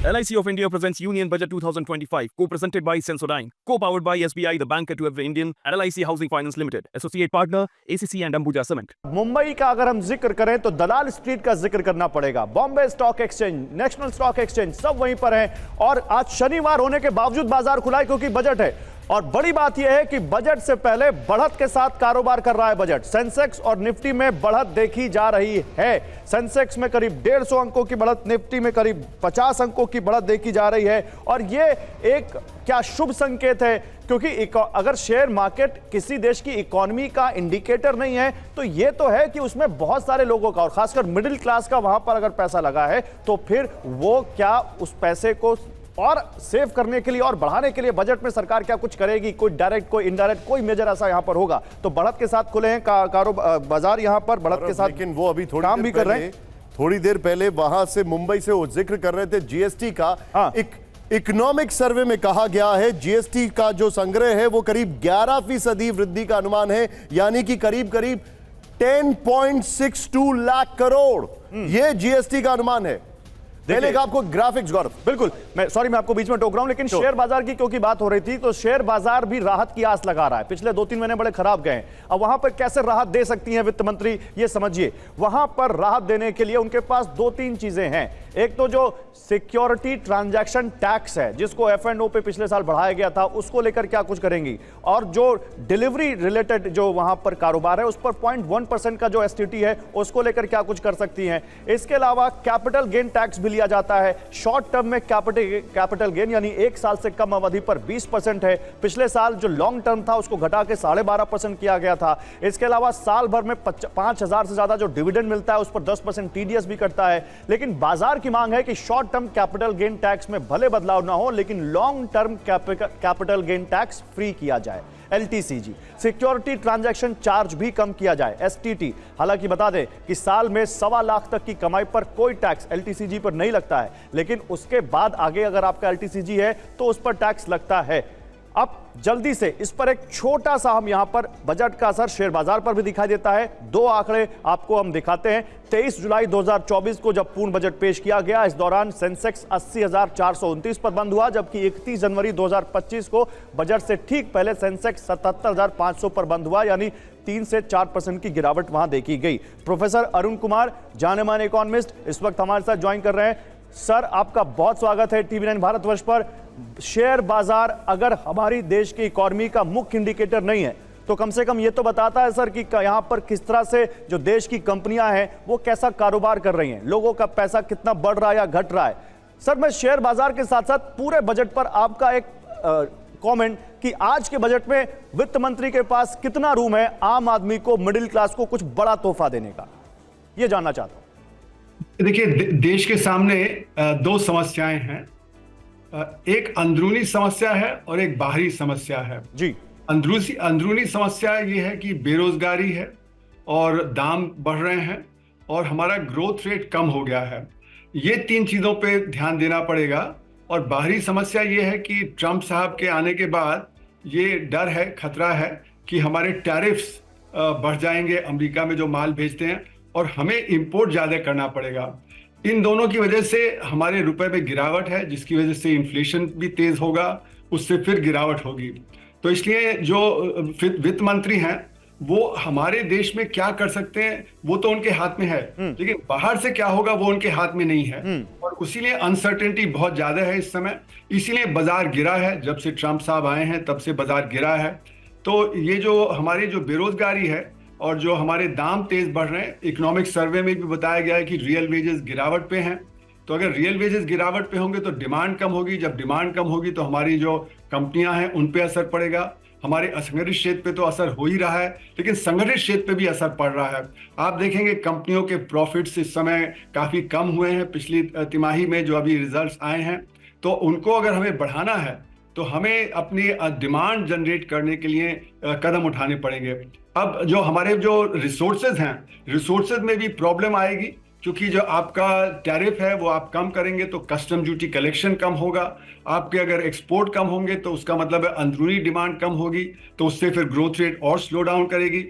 LIC of India presents Union Budget 2025, co-presented by Sensodyne, co-powered by SBI, the banker to every Indian, and LIC Housing Finance Limited, associate partner ACC and Ambuja Cement. Mumbai का अगर हम जिक्र करें तो दलाल street का जिक्र करना पड़ेगा। Bombay stock exchange, national stock exchange सब वहीं पर हैं और आज शनिवार होने के बावजूद बाजार खुला है क्योंकि बजट है। और बड़ी बात यह है कि बजट से पहले बढ़त के साथ कारोबार कर रहा है बजट। सेंसेक्स और निफ्टी में बढ़त देखी जा रही है। सेंसेक्स में करीब 150 अंकों की बढ़त, निफ्टी में करीब 50 अंकों की बढ़त देखी जा रही है। और यह एक क्या शुभ संकेत है, क्योंकि अगर शेयर मार्केट किसी देश की इकोनॉमी का इंडिकेटर नहीं है तो यह तो है कि उसमें बहुत सारे लोगों का और खासकर मिडिल क्लास का वहां पर अगर पैसा लगा है तो फिर वो क्या उस पैसे को और सेव करने के लिए और बढ़ाने के लिए बजट में सरकार क्या कुछ करेगी, कोई डायरेक्ट कोई इनडायरेक्ट कोई मेजर ऐसा यहां पर होगा। तो बढ़त के साथ खुले हैं कारोबार बाजार यहां पर बढ़त के साथ, लेकिन वो अभी काम भी कर रहे हैं। थोड़ी देर पहले वहां से मुंबई से वो जिक्र कर रहे थे जीएसटी का। हाँ। इकोनॉमिक सर्वे में कहा गया है जीएसटी का जो संग्रह है वो करीब 11% वृद्धि का अनुमान है, यानी कि करीब 10.62 लाख करोड़ ये जीएसटी का अनुमान है। पहले आपको ग्राफिक्स गौरव, बिल्कुल मैं आपको बीच में टोक रहा हूं, लेकिन शेयर बाजार की क्योंकि बात हो रही थी तो शेयर बाजार भी राहत की आस लगा रहा है। पिछले 2-3 महीने बड़े खराब गए। अब वहां पर कैसे राहत दे सकती हैं वित्त मंत्री, ये समझिए। वहां पर राहत देने के लिए उनके पास 2-3 चीजें हैं। एक तो जो सिक्योरिटी ट्रांजैक्शन टैक्स है जिसको F&O पे पिछले साल बढ़ाया गया था, उसको लेकर क्या कुछ करेंगी। और जो डिलीवरी रिलेटेड जो वहां पर कारोबार है उस पर 0.1% का जो STT है उसको लेकर क्या कुछ कर सकती हैं। इसके अलावा कैपिटल गेन टैक्स भी लिया जाता है। शॉर्ट टर्म में कैपिटल गेन यानी 1 साल से कम अवधि पर 20% है। पिछले साल जो लॉन्ग टर्म था उसको घटा के 12.5% किया गया था। इसके अलावा साल भर में 5,000 से ज्यादा जो डिविडेंड मिलता है उस पर 10% TDS भी कटता है। लेकिन बाजार की मांग है कि short term capital gain tax में भले बदलाव ना हो लेकिन long term capital gain tax free किया जाए। LTCG, सिक्योरिटी ट्रांजैक्शन चार्ज भी कम किया जाए, STT। हालांकि बता दें कि साल में 1.25 लाख तक की कमाई पर कोई टैक्स LTCG पर नहीं लगता है, लेकिन उसके बाद आगे अगर आपका LTCG है तो उस पर टैक्स लगता है। अब जल्दी से इस पर एक छोटा सा हम यहां पर बजट का असर शेयर बाजार पर भी दिखाई देता है। 2 आंकड़े आपको हम दिखाते हैं। 23 जुलाई 2024 को जब पूर्ण बजट पेश किया गया, इस दौरान सेंसेक्स 80,429 पर बंद हुआ, जबकि 31 जनवरी 2025 को बजट से ठीक पहले सेंसेक्स 77,500 पर बंद हुआ, यानी 3 से 4% की गिरावट वहां देखी गई। प्रोफेसर अरुण कुमार, जाने-माने इकोनॉमिस्ट, इस वक्त हमारे साथ ज्वाइन कर रहे हैं। सर, आपका बहुत स्वागत है TV9 भारतवर्ष पर। शेयर बाजार अगर हमारी देश की इकोनॉमी का मुख्य इंडिकेटर नहीं है तो कम से कम ये तो बताता है सर कि यहां पर किस तरह से जो देश की कंपनियां हैं वो कैसा कारोबार कर रही हैं, लोगों का पैसा कितना बढ़ रहा है या घट रहा है। सर, मैं शेयर बाजार के साथ साथ पूरे बजट पर आपका एक कमेंट कि आज के बजट में वित्त मंत्री के पास कितना रूम है आम आदमी को, मिडिल क्लास को कुछ बड़ा तोहफा देने का, ये जानना चाहता हूं। देखिए, देश के सामने 2 समस्याएं हैं। एक अंदरूनी समस्या है और एक बाहरी समस्या है जी। अंदरूनी समस्या ये है कि बेरोजगारी है और दाम बढ़ रहे हैं और हमारा ग्रोथ रेट कम हो गया है। ये 3 चीजों पे ध्यान देना पड़ेगा। और बाहरी समस्या ये है कि ट्रंप साहब के आने के बाद ये डर है, खतरा है कि हमारे टैरिफ्स बढ़ जाएंगे अमेरिका में जो माल भेजते हैं, और हमें इंपोर्ट ज्यादा करना पड़ेगा। इन दोनों की वजह से हमारे रुपए में गिरावट है, जिसकी वजह से इन्फ्लेशन भी तेज होगा, उससे फिर गिरावट होगी। तो इसलिए जो वित्त मंत्री हैं वो हमारे देश में क्या कर सकते हैं वो तो उनके हाथ में है, लेकिन बाहर से क्या होगा वो उनके हाथ में नहीं है। और उसीलिए अनसर्टेनिटी बहुत ज्यादा है इस समय। इसीलिए बाजार गिरा है, जब से ट्रंप साहब आए हैं तब से बाजार गिरा है। तो ये जो हमारी जो बेरोजगारी है और जो हमारे दाम तेज बढ़ रहे हैं, इकोनॉमिक सर्वे में भी बताया गया है कि रियल वेजेस गिरावट पे हैं। तो अगर रियल वेजेस गिरावट पे होंगे तो डिमांड कम होगी, जब डिमांड कम होगी तो हमारी जो कंपनियां हैं उन पे असर पड़ेगा। हमारे असंगठित क्षेत्र पे तो असर हो ही रहा है, लेकिन संगठित क्षेत्र पे भी असर पड़ रहा है। आप देखेंगे कंपनियों के प्रॉफिट्स इस समय काफी कम हुए हैं पिछली तिमाही में, जो अभी रिजल्ट्स आए हैं। तो उनको अगर हमें बढ़ाना है तो हमें अपनी डिमांड जनरेट करने के लिए कदम उठाने पड़ेंगे। अब जो हमारे जो रिसोर्सेज हैं, रिसोर्सेज में भी प्रॉब्लम आएगी, क्योंकि जो आपका टैरिफ है वो आप कम करेंगे तो कस्टम ड्यूटी कलेक्शन कम होगा। आपके अगर एक्सपोर्ट कम होंगे तो उसका मतलब है अंदरूनी डिमांड कम होगी, तो उससे फिर ग्रोथ रेट और स्लो डाउन करेगी।